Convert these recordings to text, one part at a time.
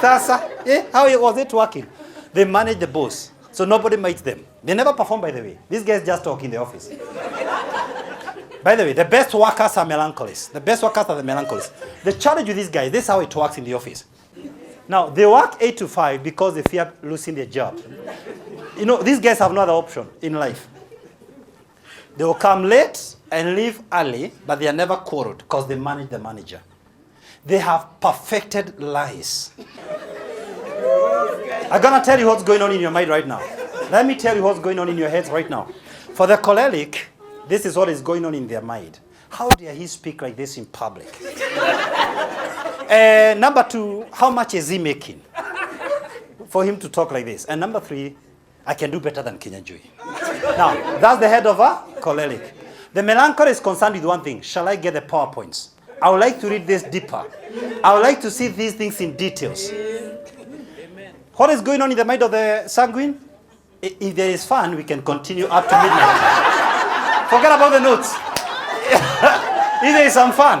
How was it working? They manage the boss, so nobody mates them. They never perform, by the way. These guys just talk in the office. By the way, the best workers are melancholists. The best workers are the melancholists. The challenge with these guys, this is how it works in the office. Now, they work 8 to 5 because they fear losing their job. You know, these guys have no other option in life. They will come late and leave early, but they are never quarreled because they manage the manager. They have perfected lies. I'm going to tell you what's going on in your mind right now. Let me tell you what's going on in your heads right now. For the choleric, this is what is going on in their mind. How dare he speak like this in public? Number 2, how much is he making for him to talk like this? And number 3, I can do better than Kinyanjui. Now, that's the head of a choleric. The melancholy is concerned with one thing. Shall I get the PowerPoints? I would like to read this deeper. I would like to see these things in details. What is going on in the mind of the sanguine? If there is fun, we can continue up to midnight. Forget about the notes. If there is some fun,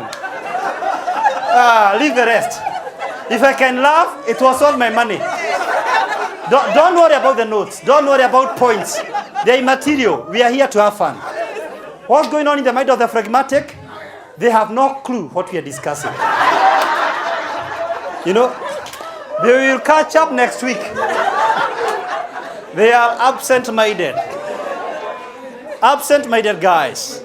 leave the rest. If I can laugh, it was all my money. Don't worry about the notes. Don't worry about points. They are immaterial. We are here to have fun. What's going on in the mind of the phlegmatic? They have no clue what we are discussing. You know, they will catch up next week. They are absent-minded. Absent-minded guys.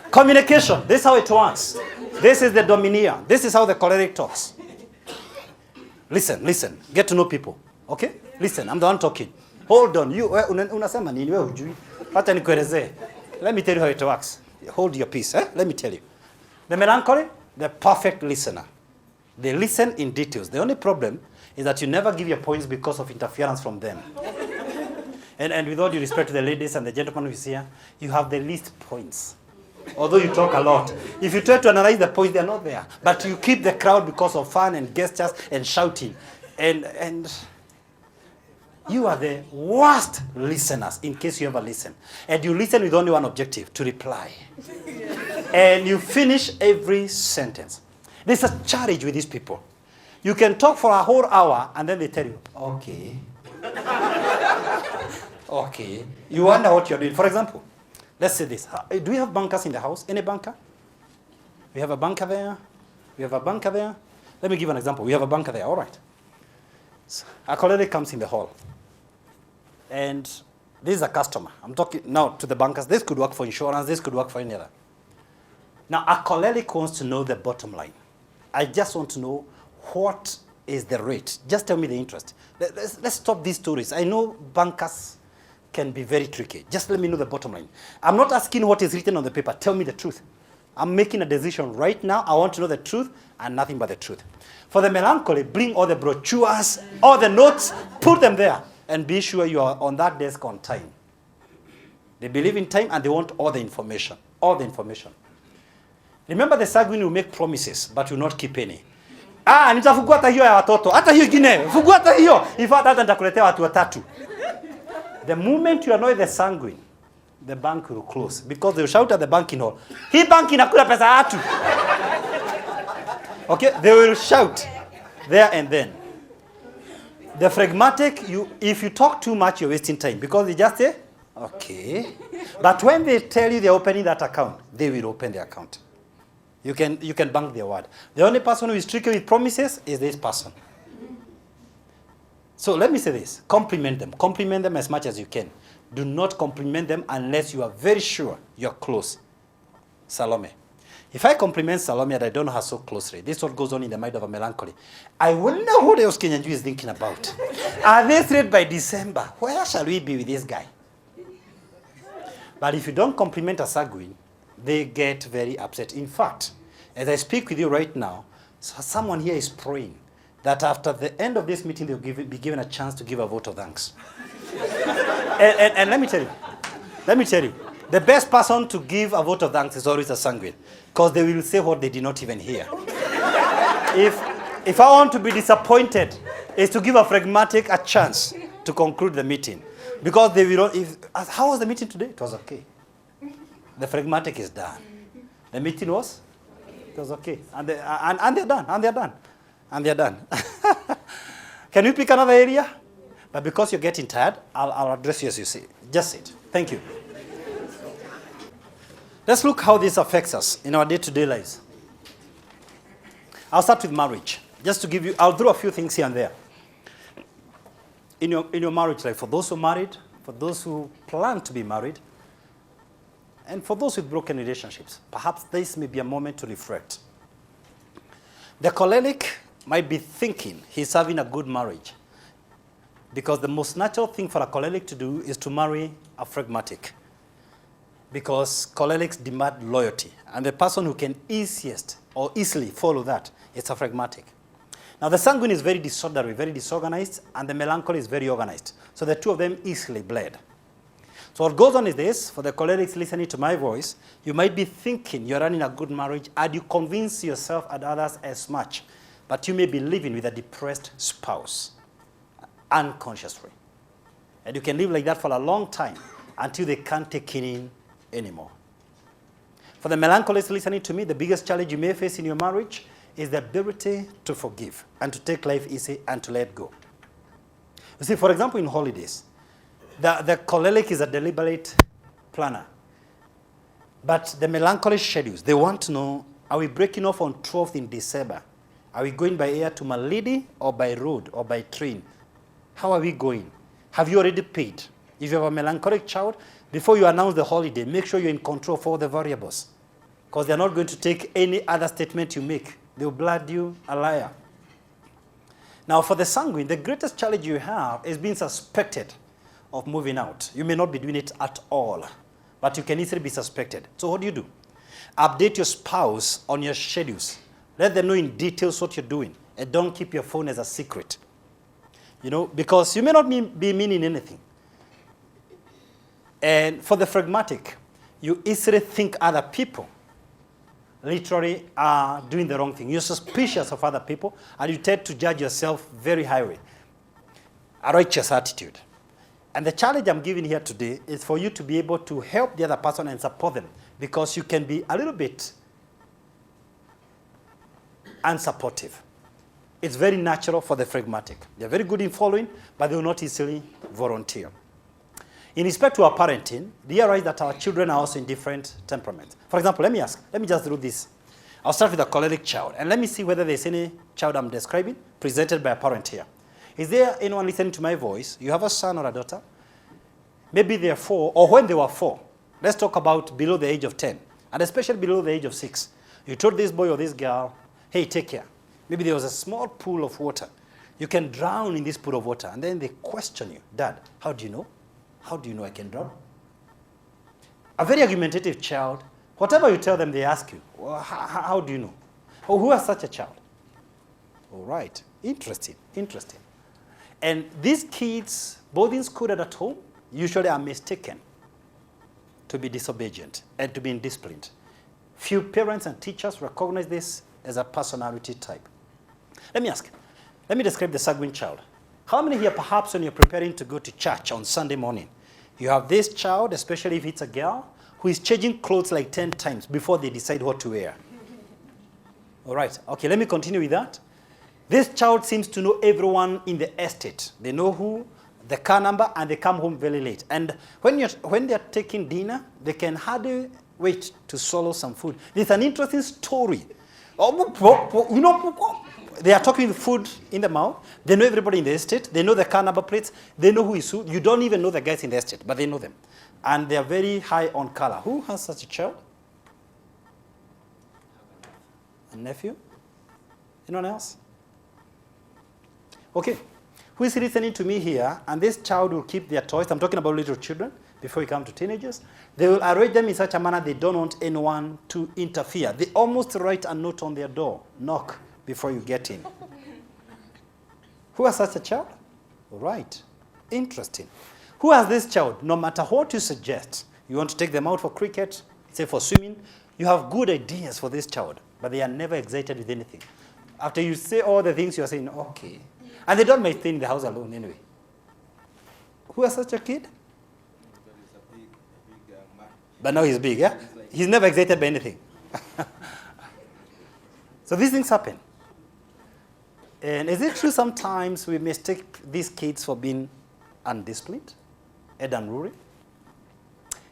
Communication. This is how it works. This is the domineer. This is how the choleric talks. Listen. Get to know people. Okay? Listen, I'm the one talking. Hold on. You unasema nini wewe hujui? Hata nikuelezee. Let me tell you how it works. Hold your peace, Let me tell you. The melancholy, the perfect listener. They listen in details. The only problem is that you never give your points because of interference from them. And with all due respect to the ladies and the gentlemen who is here, you have the least points. Although you talk a lot. If you try to analyze the points, they are not there. But you keep the crowd because of fun and gestures and shouting. And you are the worst listeners, in case you ever listen. And you listen with only one objective, to reply. And you finish every sentence. There's a challenge with these people. You can talk for a whole hour, and then they tell you, okay. Okay. You wonder what you're doing. For example, let's say this. Do we have bankers in the house? Any banker? We have a banker there. We have a banker there. Let me give an example. We have a banker there. All right. So a colleague comes in the hall. And this is a customer. I'm talking now to the bankers. This could work for insurance. This could work for any other. Now, a colleague wants to know the bottom line. I just want to know what is the rate. Just tell me the interest. Let's stop these stories. I know bankers can be very tricky. Just let me know the bottom line. I'm not asking what is written on the paper. Tell me the truth. I'm making a decision right now. I want to know the truth and nothing but the truth. For the melancholy, bring all the brochures, all the notes, put them there, and be sure you are on that desk on time. They believe in time and they want all the information. All the information. Remember, the sanguine will make promises but will not keep any. Nitafungua hata hiyo ya watoto. Hata hiyo ingine. Fungua hata hiyo. In fact, hata nitakuletea watu watatu. The moment you annoy the sanguine, the bank will close. Because they will shout at the banking hall, hii bank inakula pesa watu. Okay? They will shout there and then. The phlegmatic, if you talk too much, you're wasting time. Because they just say, okay. But when they tell you they're opening that account, they will open the account. You can bank their word. The only person who is tricky with promises is this person. So let me say this. Compliment them. Compliment them as much as you can. Do not compliment them unless you are very sure you're close. Salome. If I compliment Salome and I don't know her so closely, this is what goes on in the mind of a melancholy. I wonder what else Kenyanju is thinking about. Are they straight by December? Where shall we be with this guy? But if you don't compliment a sanguine, they get very upset. In fact, as I speak with you right now, someone here is praying that after the end of this meeting, they'll be given a chance to give a vote of thanks. and let me tell you, the best person to give a vote of thanks is always a sanguine, because they will say what they did not even hear. If I want to be disappointed, is to give a phlegmatic a chance to conclude the meeting. Because they will, how was the meeting today? It was okay. The phlegmatic is done. The meeting was? It was okay. And they're done. Can you pick another area? But because you're getting tired, I'll address you as you see. Just sit. Thank you. Let's look how this affects us in our day-to-day lives. I'll start with marriage. Just to give you, I'll throw a few things here and there. In your marriage life, for those who are married, for those who plan to be married, and for those with broken relationships, perhaps this may be a moment to reflect. The choleric might be thinking he's having a good marriage, because the most natural thing for a choleric to do is to marry a phlegmatic, because cholerics demand loyalty, and the person who can easiest or easily follow that is a phlegmatic. Now the sanguine is very disorderly, very disorganized, and the melancholy is very organized. So the two of them easily bled. So what goes on is this: for the cholerics listening to my voice, you might be thinking you're running a good marriage, and you convince yourself and others as much, but you may be living with a depressed spouse, unconsciously. And you can live like that for a long time until they can't take it in anymore. For the melancholists listening to me, the biggest challenge you may face in your marriage is the ability to forgive and to take life easy and to let go. You see, for example, in holidays, the choleric is a deliberate planner. But the melancholic schedules, they want to know, are we breaking off on 12th in December? Are we going by air to Malidi or by road or by train? How are we going? Have you already paid? If you have a melancholic child, before you announce the holiday, make sure you're in control of all the variables, because they're not going to take any other statement you make. They'll blood you a liar. Now, for the sanguine, the greatest challenge you have is being suspected of moving out. You may not be doing it at all, but you can easily be suspected. So what do? Update your spouse on your schedules. Let them know in details what you're doing, and don't keep your phone as a secret. You know, because you may not be meaning anything. And for the phlegmatic, you easily think other people literally are doing the wrong thing. You're suspicious of other people, and you tend to judge yourself very highly. A righteous attitude. And the challenge I'm giving here today is for you to be able to help the other person and support them, because you can be a little bit unsupportive. It's very natural for the phlegmatic. They're very good in following, but they will not easily volunteer. In respect to our parenting, realize that our children are also in different temperaments. For example, let me just do this. I'll start with a choleric child, and let me see whether there's any child I'm describing presented by a parent here. Is there anyone listening to my voice? You have a son or a daughter? Maybe they're 4, or when they were 4. Let's talk about below the age of 10, and especially below the age of 6. You told this boy or this girl, hey, take care. Maybe there was a small pool of water. You can drown in this pool of water, and then they question you. Dad, how do you know? How do you know I can drown? A very argumentative child, whatever you tell them, they ask you, well, how do you know? Oh, who has such a child? All right, interesting. And these kids, both in school and at home, usually are mistaken to be disobedient and to be indisciplined. Few parents and teachers recognize this as a personality type. Let me describe the sanguine child. How many here, perhaps when you're preparing to go to church on Sunday morning, you have this child, especially if it's a girl, who is changing clothes like 10 times before they decide what to wear? All right, okay, let me continue with that. This child seems to know everyone in the estate. They know who, the car number, and they come home very late. And when they're taking dinner, they can hardly wait to swallow some food. There's an interesting story. You know, they are talking with food in the mouth. They know everybody in the estate. They know the car number plates. They know who is who. You don't even know the guys in the estate, but they know them. And they are very high on color. Who has such a child? A nephew? Anyone else? Okay. Who is listening to me here? And this child will keep their toys. I'm talking about little children before we come to teenagers. They will arrange them in such a manner they don't want anyone to interfere. They almost write a note on their door. Knock before you get in. Who has such a child? Right. Interesting. Who has this child? No matter what you suggest, you want to take them out for cricket, say for swimming, you have good ideas for this child, but they are never excited with anything. After you say all the things, you are saying, okay. And they don't make stay in the house alone anyway. Who has such a kid? But now he's big, yeah? He's never excited by anything. So these things happen. And is it true sometimes we mistake these kids for being undisciplined and unruly?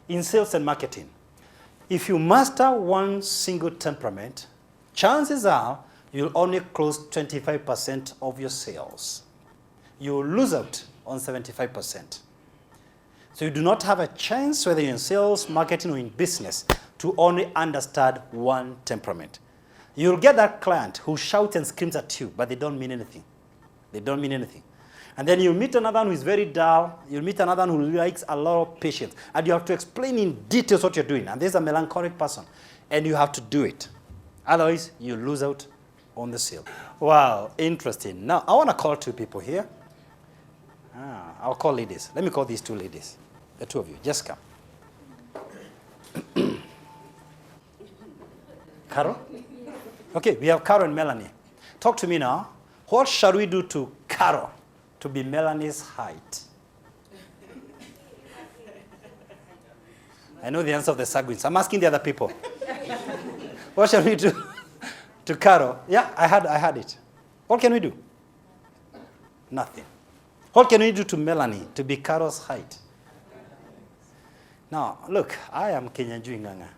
In sales and marketing, if you master one single temperament, chances are you'll only close 25% of your sales. You'll lose out on 75%. So you do not have a chance, whether you're in sales, marketing, or in business, to only understand one temperament. You'll get that client who shouts and screams at you, but they don't mean anything. They don't mean anything. And then you'll meet another one who is very dull. You'll meet another one who likes a lot of patience. And you have to explain in details what you're doing. And there's a melancholic person. And you have to do it. Otherwise, you lose out on the sale. Wow, interesting. Now, I want to call two people here. I'll call ladies. Let me call these two ladies. The two of you. Just come. Carol? Okay, we have Carol and Melanie. Talk to me now. What shall we do to Carol to be Melanie's height? I know the answer of the Sagwins. I'm asking the other people. What shall we do to Carol? Yeah, I had it. What can we do? Nothing. What can we do to Melanie to be Carol's height? Now, look, I am Kenyanjui Nganga.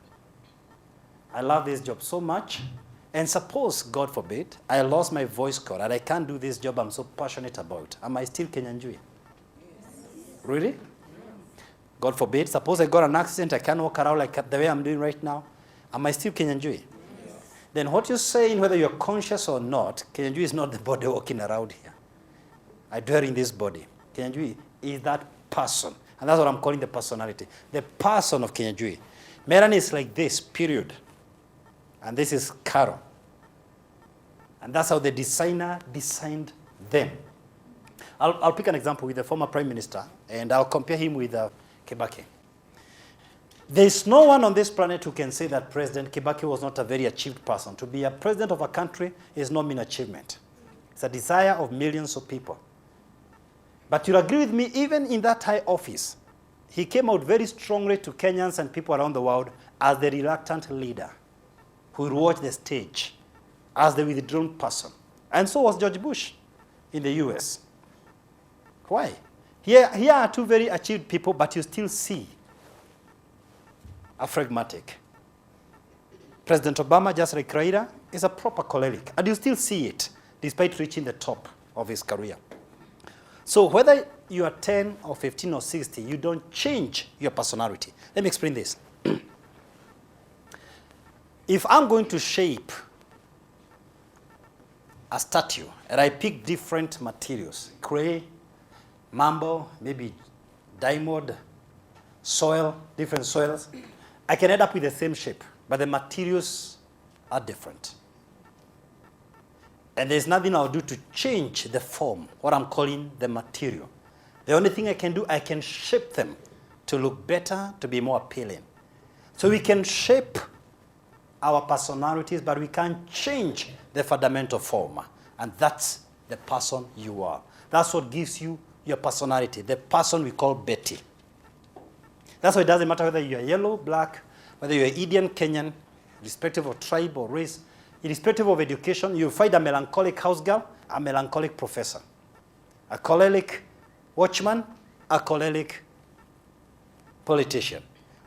I love this job so much. And suppose, God forbid, I lost my voice cord and I can't do this job I'm so passionate about. Am I still Kenyanjui? Yes. Really? God forbid, suppose I got an accident, I can't walk around like the way I'm doing right now. Am I still Kenyanjui? Yes. Then what you're saying, whether you're conscious or not, Kenyanjui is not the body walking around here. I dwell in this body. Kenyanjui is that person. And that's what I'm calling the personality. The person of Kenyanjui. Melanie is like this, period. And this is Carol. And that's how the designer designed them. I'll pick an example with the former prime minister, and I'll compare him with Kibaki. There's no one on this planet who can say that President Kibaki was not a very achieved person. To be a president of a country is not mean achievement. It's a desire of millions of people. But you'll agree with me, even in that high office, he came out very strongly to Kenyans and people around the world as the reluctant leader who would watch the stage, as the withdrawn person. And so was George Bush in the US. Why? Here are two very achieved people, but you still see a phlegmatic. President Obama, just like Raila, is a proper choleric. And you still see it, despite reaching the top of his career. So whether you are 10 or 15 or 60, you don't change your personality. Let me explain this. If I'm going to shape a statue, and I pick different materials, clay, marble, maybe diamond, soil, different soils, I can end up with the same shape, but the materials are different. And there's nothing I'll do to change the form, what I'm calling the material. The only thing I can do, I can shape them to look better, to be more appealing. So we can shape our personalities, but we can't change the fundamental form. And that's the person you are. That's what gives you your personality, the person we call Betty. That's why it doesn't matter whether you're yellow, black, whether you're Indian, Kenyan, irrespective of tribe or race, irrespective of education, you find a melancholic house girl, a melancholic professor, a choleric watchman, a choleric politician,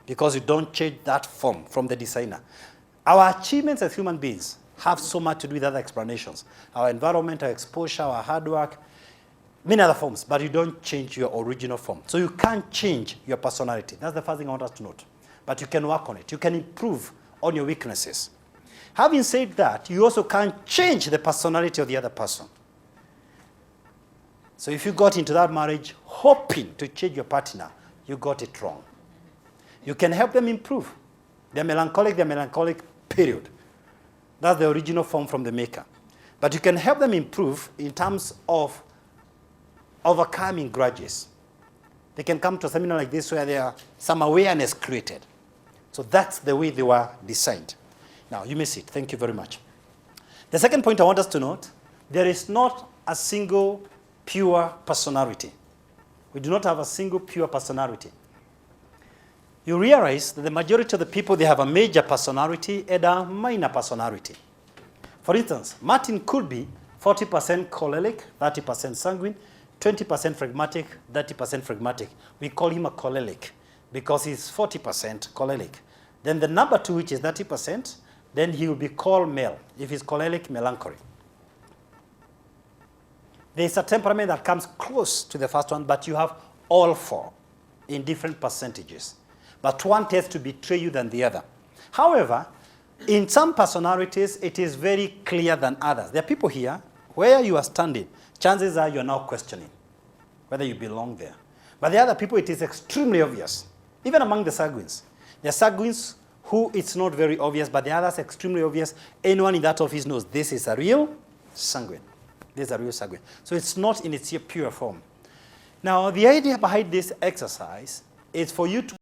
because you don't change that form from the designer. Our achievements as human beings have so much to do with other explanations. Our environment, our exposure, our hard work, many other forms, but you don't change your original form. So you can't change your personality. That's the first thing I want us to note. But you can work on it. You can improve on your weaknesses. Having said that, you also can't change the personality of the other person. So if you got into that marriage hoping to change your partner, you got it wrong. You can help them improve. They're melancholic, period. That's the original form from the maker. But you can help them improve in terms of overcoming grudges. They can come to a seminar like this where there are some awareness created. So that's the way they were designed. Now, you may sit. Thank you very much. The second point I want us to note, there is not a single pure personality. We do not have a single pure personality. You realize that the majority of the people, they have a major personality and a minor personality. For instance, Martin could be 40% choleric, 30% sanguine, 20% phlegmatic, 30% phlegmatic. We call him a choleric because he's 40% choleric. Then the number 2, which is 30%, then he will be called male. If he's choleric, melancholy. There's a temperament that comes close to the first one, but you have all 4 in different percentages. But one tends to betray you than the other. However, in some personalities, it is very clear than others. There are people here, where you are standing, chances are you are now questioning whether you belong there. But the other people, it is extremely obvious. Even among the sanguines. There are sanguines who it's not very obvious, but the others extremely obvious. Anyone in that office knows this is a real sanguine. This is a real sanguine. So it's not in its pure form. Now, the idea behind this exercise is for you to